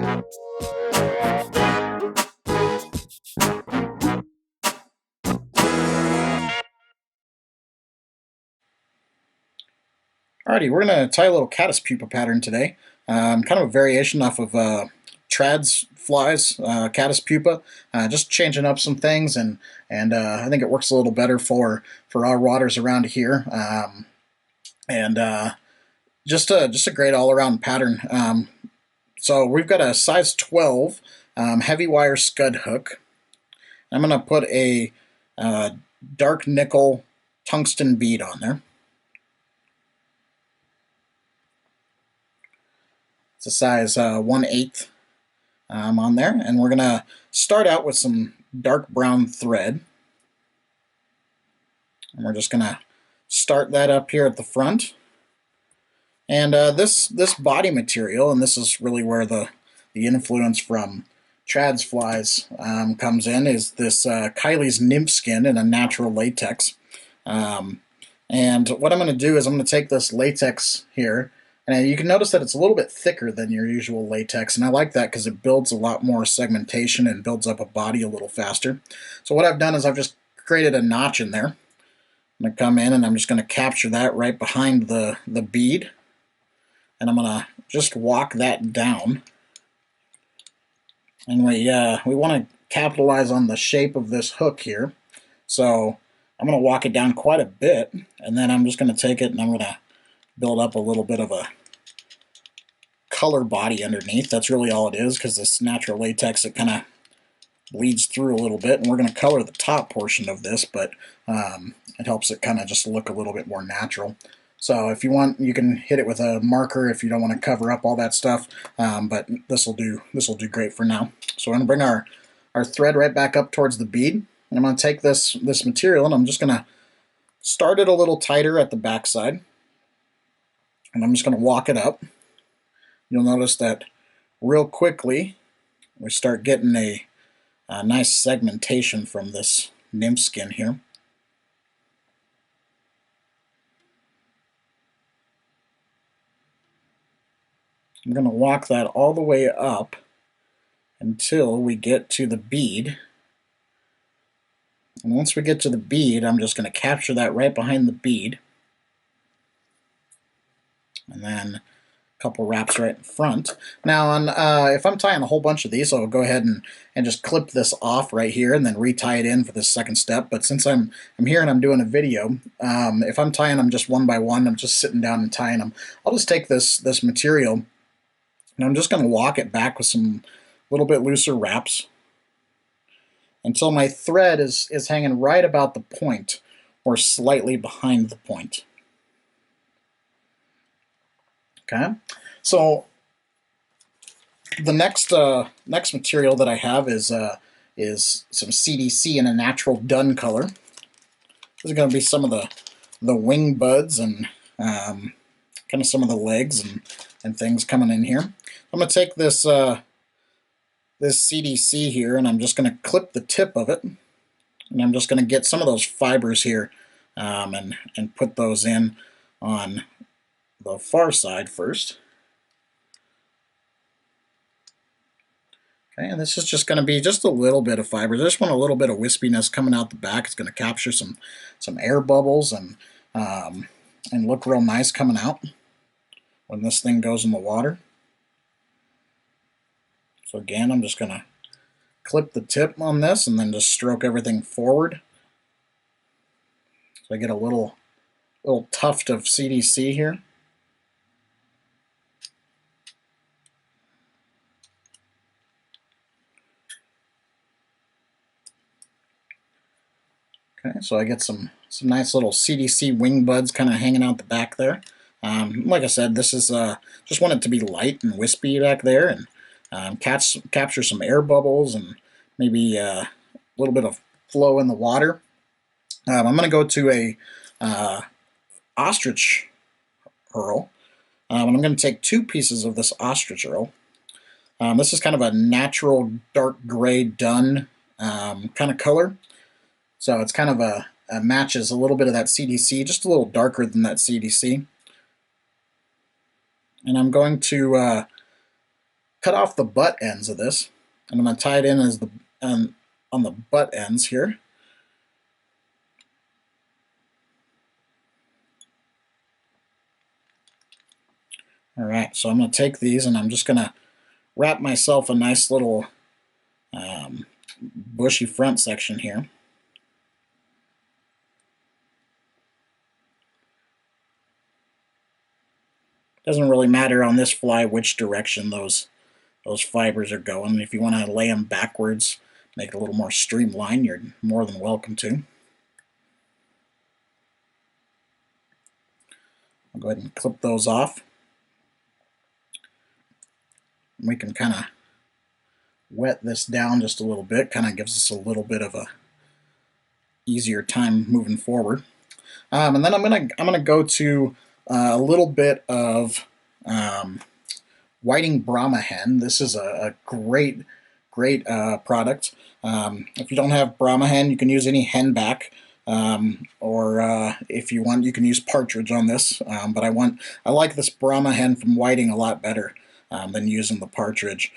Alrighty, we're going to tie a little caddis pupa pattern today. Kind of a variation off of Trad's flies, caddis pupa. Just changing up some things, and I think it works a little better for our waters around here. And just a great all-around pattern. So we've got a size 12 heavy wire scud hook. I'm going to put a dark nickel tungsten bead on there. It's a size 1/8 on there, and we're going to start out with some dark brown thread. And we're just going to start that up here at the front. And this body material, and this is really where the influence from Trad's flies comes in, is this Kylie's nymph skin in a natural latex. And what I'm going to do is I'm going to take this latex here, and you can notice that it's a little bit thicker than your usual latex, and I like that because it builds a lot more segmentation and builds up a body a little faster. So what I've done is I've just created a notch in there. I'm going to come in and I'm just going to capture that right behind the bead, and I'm going to just walk that down. And we want to capitalize on the shape of this hook here, so I'm going to walk it down quite a bit, and then I'm just going to take it and I'm going to build up a little bit of a color body underneath. That's really all it is, because this natural latex, it kind of bleeds through a little bit, and we're going to color the top portion of this, but it helps it kind of just look a little bit more natural. So if you want, you can hit it with a marker if you don't want to cover up all that stuff, but this will do great for now. So we're going to bring our thread right back up towards the bead, and I'm going to take this material and I'm just going to start it a little tighter at the back side, and I'm just going to walk it up. You'll notice that real quickly we start getting a nice segmentation from this nymph skin here. I'm going to walk that all the way up until we get to the bead. And once we get to the bead, I'm just going to capture that right behind the bead. And then a couple wraps right in front. Now, if I'm tying a whole bunch of these, I'll go ahead and just clip this off right here and then retie it in for the second step. But since I'm here and I'm doing a video, if I'm tying them just one by one, I'm just sitting down and tying them, I'll just take this material and I'm just going to walk it back with some little bit looser wraps until my thread is hanging right about the point or slightly behind the point. Okay, so the next material that I have is some CDC in a natural dun color. This is going to be some of the wing buds and kind of some of the legs and things coming in here. I'm going to take this CDC here, and I'm just going to clip the tip of it, and I'm just going to get some of those fibers here and put those in on the far side first. Okay, and this is just going to be just a little bit of fiber. I just want a little bit of wispiness coming out the back. It's going to capture some air bubbles and look real nice coming out when this thing goes in the water. So again, I'm just going to clip the tip on this and then just stroke everything forward. So I get a little tuft of CDC here. Okay, so I get some nice little CDC wing buds kind of hanging out the back there. Like I said, this is just want it to be light and wispy back there, and capture some air bubbles and maybe a little bit of flow in the water. I'm going to go to a ostrich herl, and I'm going to take 2 pieces of this ostrich herl. This is kind of a natural dark gray dun kind of color. So it's kind of matches a little bit of that CDC, just a little darker than that CDC. And I'm going to cut off the butt ends of this. I'm going to tie it in as the on the butt ends here. All right, so I'm going to take these and I'm just going to wrap myself a nice little bushy front section here. Doesn't really matter on this fly which direction those fibers are going. If you want to lay them backwards, make it a little more streamlined, you're more than welcome to. I'll go ahead and clip those off. We can kind of wet this down just a little bit, kind of gives us a little bit of a easier time moving forward. And then I'm gonna go to a little bit of whiting Brahma hen. This is a great product. If you don't have Brahma hen, you can use any hen back. Or if you want, you can use partridge on this. But I like this Brahma hen from whiting a lot better than using the partridge.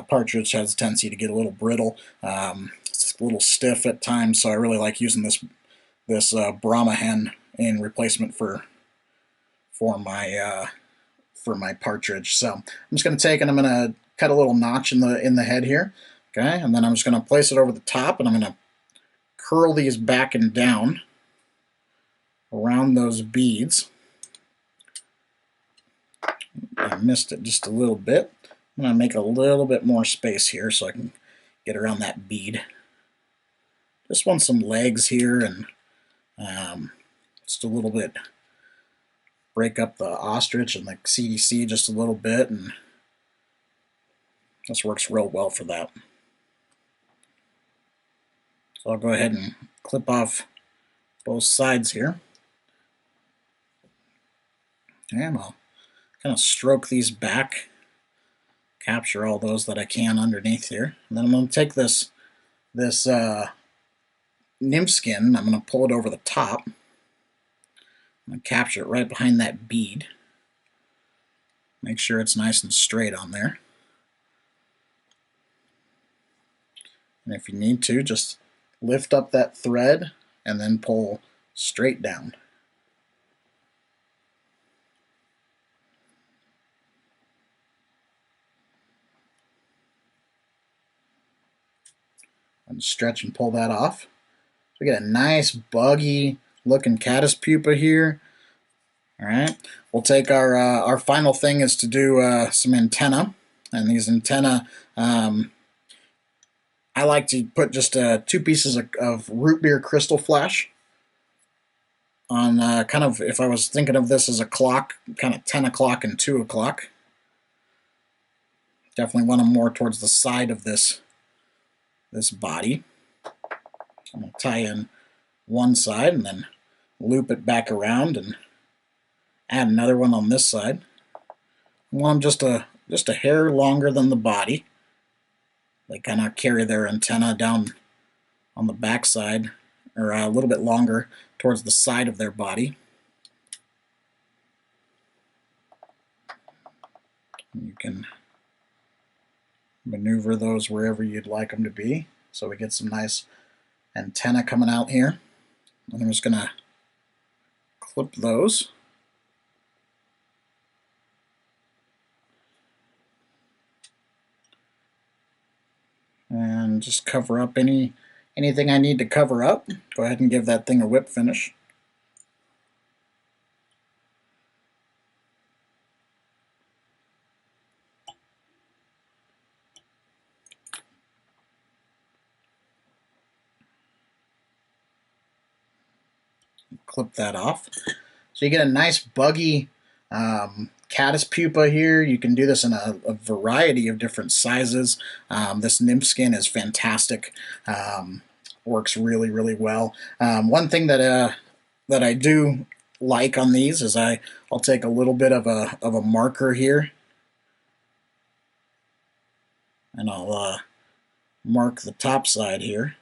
Partridge has a tendency to get a little brittle. It's a little stiff at times, so I really like using this Brahma hen in replacement for my partridge. So I'm just going to take and I'm going to cut a little notch in the head here. Okay, and then I'm just going to place it over the top, and I'm going to curl these back and down around those beads. I missed it just a little bit. I'm going to make a little bit more space here so I can get around that bead. Just want some legs here, and just a little bit, break up the ostrich and the CDC just a little bit, and this works real well for that. So I'll go ahead and clip off both sides here. And I'll kind of stroke these back, capture all those that I can underneath here. And then I'm going to take this nymph skin, I'm going to pull it over the top. I'm going to capture it right behind that bead. Make sure it's nice and straight on there. And if you need to, just lift up that thread and then pull straight down. And stretch and pull that off. So we get a nice buggy looking caddis pupa here. All right, we'll take our final thing is to do some antenna, and these antenna, I like to put just 2 pieces of root beer crystal flash on kind of, if I was thinking of this as a clock, kind of 10 o'clock and 2 o'clock. Definitely want them more towards the side of this body. I'm going to tie in one side and then loop it back around and add another one on this side. I want them just a hair longer than the body. They kind of carry their antenna down on the back side, or a little bit longer towards the side of their body. You can maneuver those wherever you'd like them to be, so we get some nice antenna coming out here. And I'm just going to clip those. And just cover up anything I need to cover up. Go ahead and give that thing a whip finish. Clip that off. So you get a nice buggy caddis pupa here. You can do this in a variety of different sizes. This nymph skin is fantastic. Works really, really well. One thing that I do like on these is I'll take a little bit of a marker here, and I'll mark the top side here.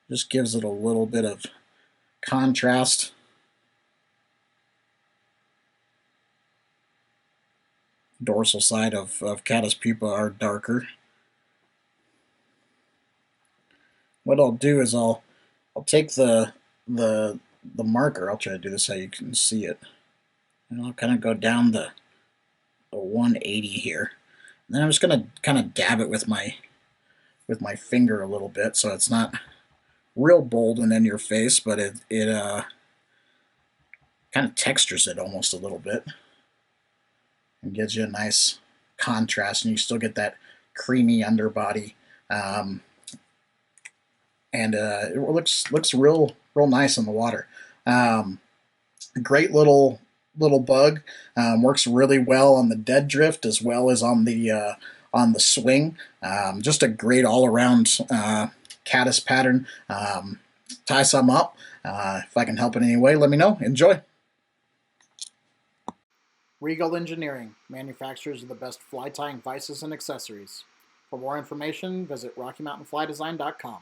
Just gives it a little bit of contrast. dorsal side of Caddis pupa are darker. What I'll do is I'll take the marker. I'll try to do this so you can see it, and I'll kind of go down the 180 here. And then I'm just gonna kind of dab it with my finger a little bit, so it's not real bold and in your face, but it kind of textures it almost a little bit and gives you a nice contrast, and you still get that creamy underbody. And it looks real nice in the water. Great little bug. Works really well on the dead drift as well as on the swing. Just a great all around caddis pattern. Tie some up. If I can help in any way, let me know. Enjoy. Regal Engineering, manufacturers of the best fly tying vices and accessories. For more information, visit RockyMountainFlyDesign.com.